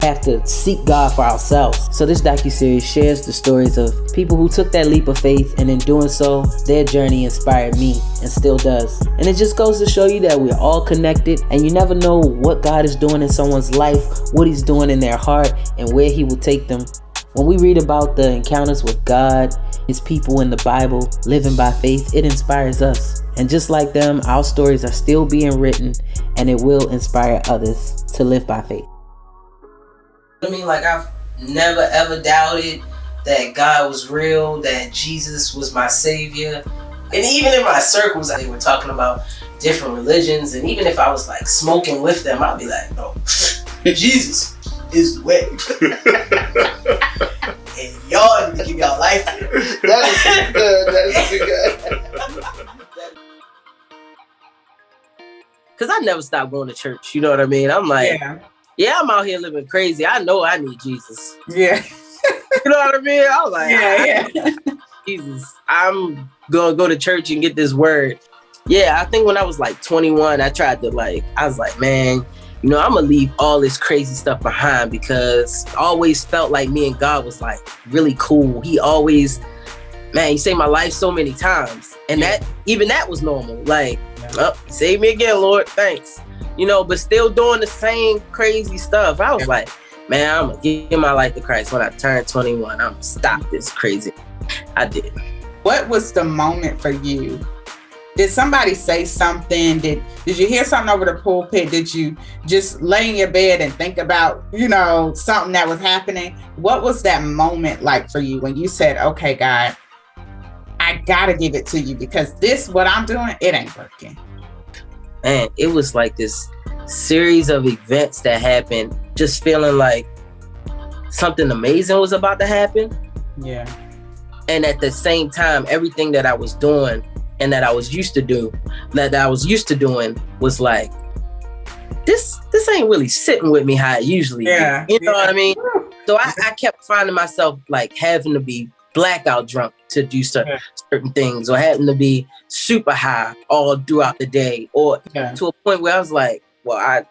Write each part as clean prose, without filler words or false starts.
have to seek God for ourselves. So this docuseries shares the stories of people who took that leap of faith, and in doing so, their journey inspired me and still does. And it just goes to show you that we're all connected, and you never know what God is doing in someone's life, what he's doing in their heart, and where he will take them. When we read about the encounters with God, his people in the Bible, living by faith, it inspires us. And just like them, our stories are still being written, and it will inspire others to live by faith. I mean, like, I've never ever doubted that God was real, that Jesus was my savior. And even in my circles, they were talking about different religions. And even if I was like smoking with them, I'd be like, no, Jesus is the way. And y'all need to give y'all life. That is good. That is good. Because I never stopped going to church. You know what I mean? I'm like, yeah, I'm out here living crazy. I know I need Jesus. Yeah. You know what I mean? I was like, yeah. Jesus, I'm going to go to church and get this word. Yeah, I think when I was like 21, I was like, man, you know, I'm going to leave all this crazy stuff behind, because I always felt like me and God was like really cool. He always, man, he saved my life so many times. And that was normal. Like, oh, save me again, Lord. Thanks. You know, but still doing the same crazy stuff. I was like, man, I'm going to give my life to Christ when I turn 21. I'm going to stop this crazy. I did. What was the moment for you? Did somebody say something? Did you hear something over the pulpit? Did you just lay in your bed and think about, you know, something that was happening? What was that moment like for you when you said, okay, God, I got to give it to you, because what I'm doing, it ain't working? Man, it was like this series of events that happened, just feeling like something amazing was about to happen. Yeah. And at the same time, everything that I was doing and that I was used to doing was like, this ain't really sitting with me how it usually is. You know what I mean? So I kept finding myself like having to be blackout drunk to do certain things, or having to be super high all throughout the day, or to a point where I was like, well, I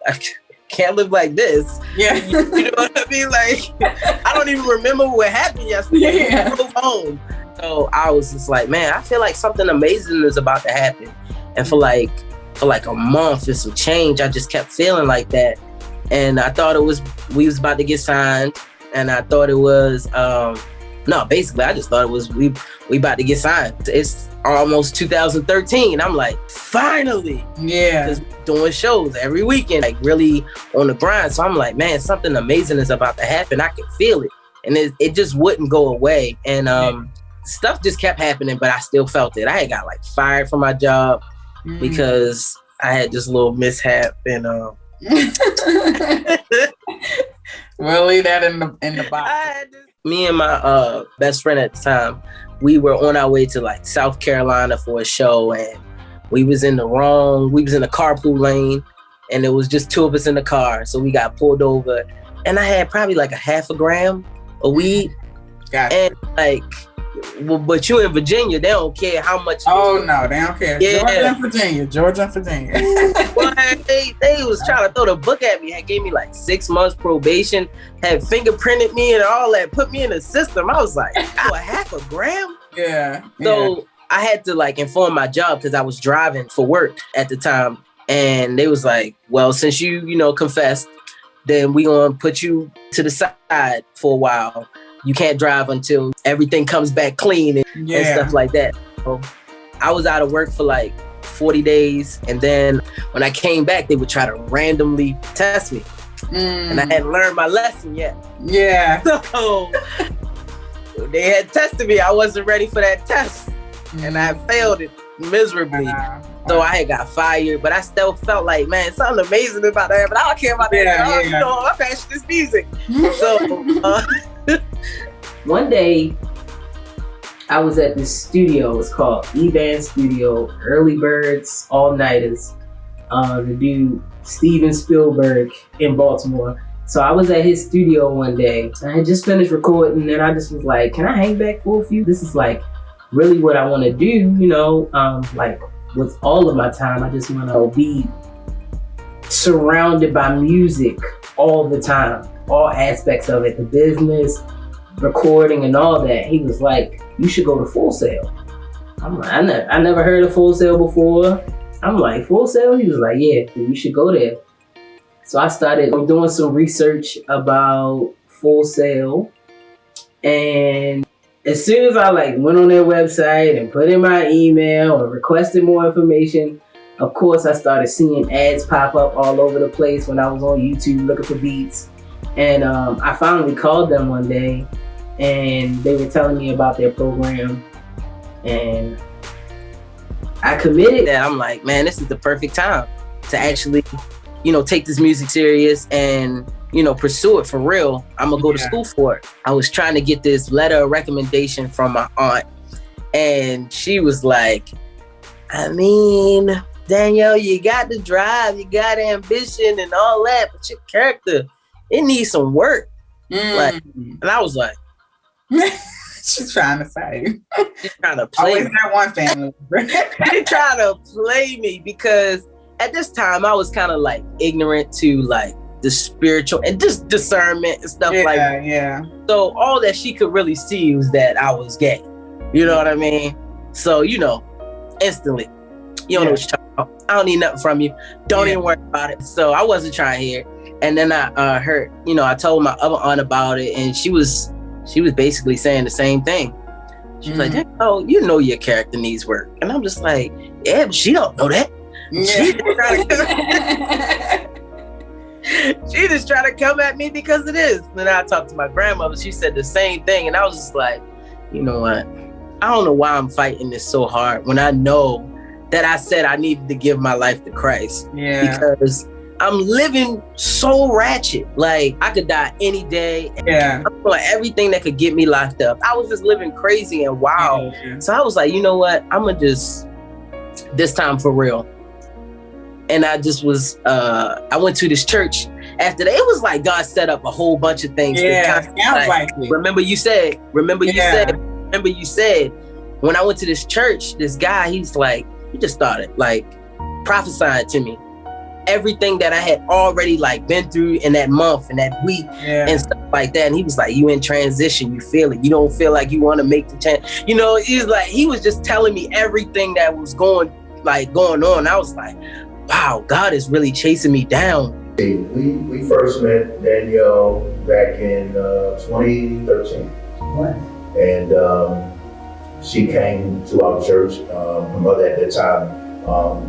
can't live like this. Yeah. You know what I mean? Like, I don't even remember what happened yesterday. I drove home. So I was just like, man, I feel like something amazing is about to happen. And for like a month and some change, I just kept feeling like that. And I thought we was about to get signed. And I thought it was, basically I just thought it was, we about to get signed. It's almost 2013. I'm like, finally. Yeah. Because doing shows every weekend, like really on the grind. So I'm like, man, something amazing is about to happen. I can feel it. And it just wouldn't go away. And stuff just kept happening, but I still felt it. I had got like fired from my job because I had this little mishap, and we'll leave that in the box. Me and my best friend at the time, we were on our way to like South Carolina for a show, and we was in the carpool lane, and it was just two of us in the car. So we got pulled over, and I had probably like a half a gram of weed. And like, well, but you in Virginia, they don't care how much. Oh no, they don't care. Yeah. Georgia and Virginia. Well, they was trying to throw the book at me. Had gave me like 6 months probation. Had fingerprinted me and all that. Put me in the system. I was like, a half a gram. Yeah. So I had to like inform my job, because I was driving for work at the time, and they was like, well, since you confessed, then we gonna put you to the side for a while. You can't drive until everything comes back clean and stuff like that. So I was out of work for like 40 days. And then when I came back, they would try to randomly test me. And I hadn't learned my lesson yet. Yeah. So they had tested me. I wasn't ready for that test. And I failed it miserably. So I had got fired, but I still felt like, man, something amazing about that. But I don't care about that. You know, I'm passionate this music. So one day I was at this studio. It's called Evan Studio, Early Birds, All Nighters. The dude Steven Spielberg in Baltimore. So I was at his studio one day. I had just finished recording, and I just was like, can I hang back for a few? This is like really what I want to do, you know, like with all of my time. I just want to be surrounded by music all the time. all aspects of it, the business, recording and all that. He was like, you should go to Full Sail. I'm like, I never heard of Full Sail before. I'm like, Full Sail? He was like, yeah, you should go there. So I started doing some research about Full Sail, and as soon as I went on their website and put in my email and requested more information, of course I started seeing ads pop up all over the place when I was on YouTube looking for beats. And I finally called them one day, and they were telling me about their program, and I committed that. I'm like, man, this is the perfect time to actually, take this music serious and pursue it for real. I'm gonna go to school for it. I was trying to get this letter of recommendation from my aunt, and she was like, I mean, Danielle, you got the drive, you got ambition and all that, but your character, it needs some work. And I was like, she's trying to say, she's trying to play always that one family. She's trying to play me, because at this time I was kind of ignorant to the spiritual and just discernment and stuff like that. Yeah. So all that she could really see was that I was gay. You know what I mean? So, instantly, you don't know what you're talking about. I don't need nothing from you. Don't even worry about it. So I wasn't trying to hear it. And then I heard, I told my other aunt about it, and she was basically saying the same thing. She was like, oh, your character needs work. And I'm just like, yeah, but she don't know that. She just trying to come at me because it is. Then I talked to my grandmother. She said the same thing. And I was just like, you know what? I don't know why I'm fighting this so hard when I know that I said I needed to give my life to Christ. Yeah. Because I'm living so ratchet. I could die any day. Yeah. I'm doing everything that could get me locked up. I was just living crazy and wild. Yeah. So I was like, you know what? I'm going to just, this time for real. And I just was, I went to this church after that. It was like God set up a whole bunch of things. Yeah, sounds like it. Remember you said, when I went to this church, this guy, he just started prophesying to me everything that I had already been through in that month and that week and stuff like that. And he was like, you in transition, you feel it. You don't feel like you want to make the change. He was just telling me everything that was going on. I was like, wow, God is really chasing me down. We first met Danielle back in 2013. What? And she came to our church. Her mother at that time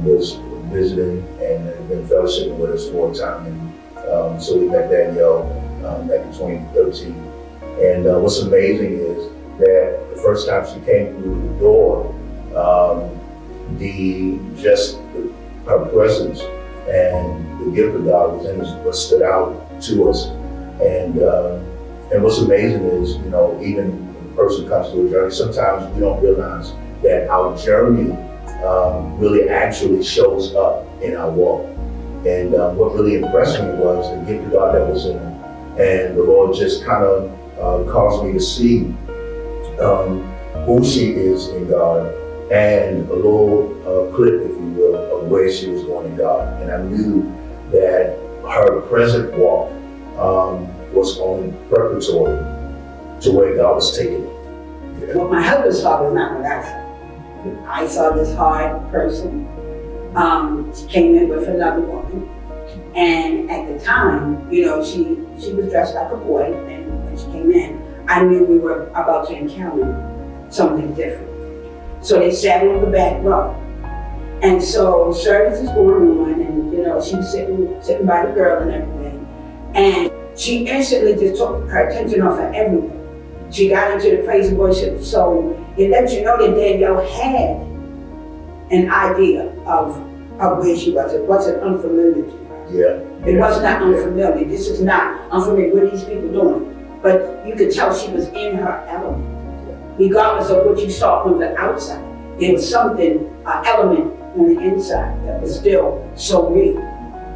was visiting and had been fellowshipping with us for a time. And so we met Danielle back in 2013. And what's amazing is that the first time she came through the door, her presence and the gift of God was in us, what stood out to us. And what's amazing is, even when a person comes to a journey, sometimes we don't realize that our journey really actually shows up in our walk. And what really impressed me was the gift of God that was in her. And the Lord just kind of caused me to see who she is in God, and a little clip, if you will, of where she was going in God. And I knew that her present walk was only preparatory to where God was taking it. Yeah. Well, my husband saw was not what I saw. I saw this hard person. She came in with another woman. And at the time, she was dressed like a boy. And when she came in, I knew we were about to encounter something different. So they sat on the back row. And so service is going on, and she was sitting by the girl and everything. And she instantly just took her attention off of everything. She got into the praise and worship. So it lets you know that Danielle had an idea of where she was. It wasn't unfamiliar to her. Yeah. It was not unfamiliar. This is not unfamiliar. What are these people doing? But you could tell she was in her element. Regardless of what you saw from the outside, there was something, an element on the inside that was still so real.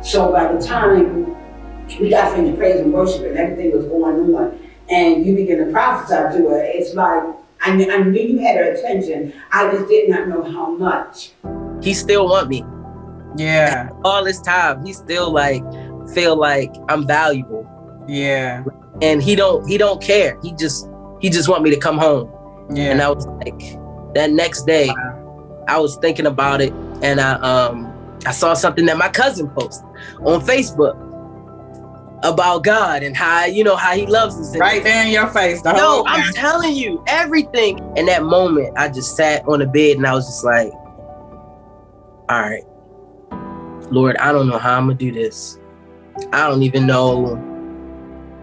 So by the time we got finished praise and worship and everything was going on, and you begin to prophesy to her, it's like, I knew you had her attention. I just did not know how much. He still want me. Yeah. All this time, he still feel like I'm valuable. Yeah. And he don't care. He just want me to come home. Yeah. And I was like, that next day, I was thinking about it, and I saw something that my cousin posted on Facebook about God and how he loves us. Right there in your face. No, I'm telling you, everything. In that moment, I just sat on the bed and I was just like, all right, Lord, I don't know how I'm gonna do this. I don't even know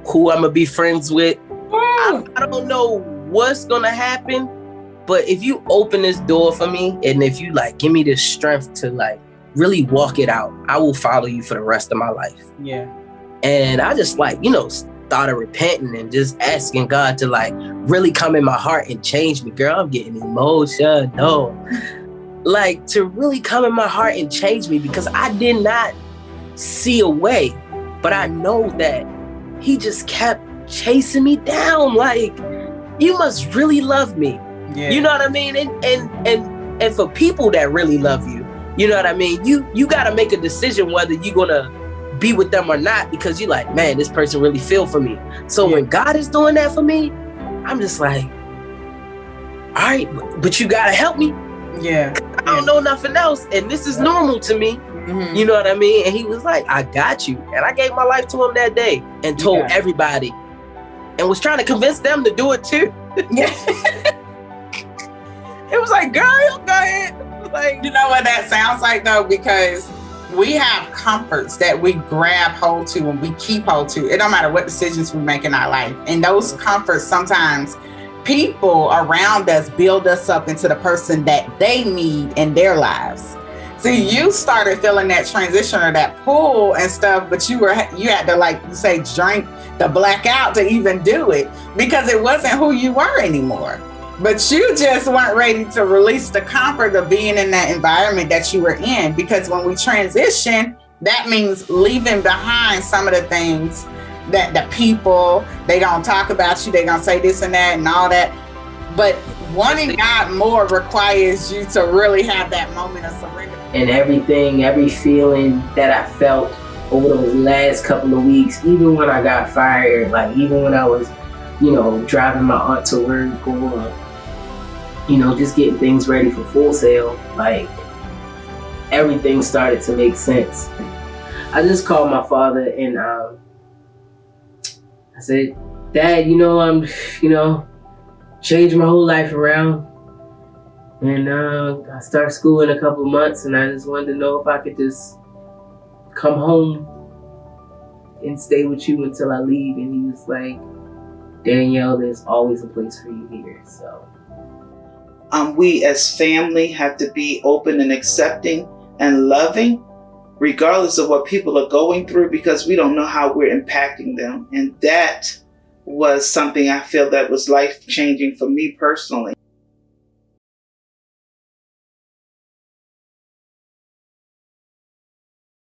who I'm gonna be friends with. I don't know what's gonna happen, but if you open this door for me, and if you give me this strength to really walk it out, I will follow you for the rest of my life. Yeah. And I just started repenting and just asking God to really come in my heart and change me. Girl, I'm getting emotional. To really come in my heart and change me, because I did not see a way, but I know that he just kept chasing me down. You must really love me. Yeah. You know what I mean? And for people that really love you, you know what I mean? You got to make a decision whether you're going to be with them or not, because you're like, man, this person really feel for me. So when God is doing that for me, I'm just like, all right, but you got to help me. Yeah. I don't know nothing else. And this is normal to me. Mm-hmm. You know what I mean? And he was like, I got you. And I gave my life to him that day and told everybody, and was trying to convince them to do it too. Yeah. It was like, girl, go ahead. You know what that sounds like though? Because we have comforts that we grab hold to and we keep hold to. It don't matter what decisions we make in our life. And those comforts, sometimes people around us build us up into the person that they need in their lives. See, you started feeling that transition or that pull and stuff, but you had to drink the blackout to even do it, because it wasn't who you were anymore. But you just weren't ready to release the comfort of being in that environment that you were in. Because when we transition, that means leaving behind some of the things that the people, they gonna talk about you, they gonna say this and that and all that. But wanting God more requires you to really have that moment of surrender. And everything, every feeling that I felt over those last couple of weeks, even when I got fired, even when I was, driving my aunt to work, or just getting things ready for Full Sail, everything started to make sense. I just called my father and I said, Dad, I'm, changing my whole life around. And I start school in a couple of months, and I just wanted to know if I could just come home and stay with you until I leave. And he was like, Danielle, there's always a place for you here. So we as family have to be open and accepting and loving, regardless of what people are going through, because we don't know how we're impacting them. And that was something I feel that was life-changing for me personally.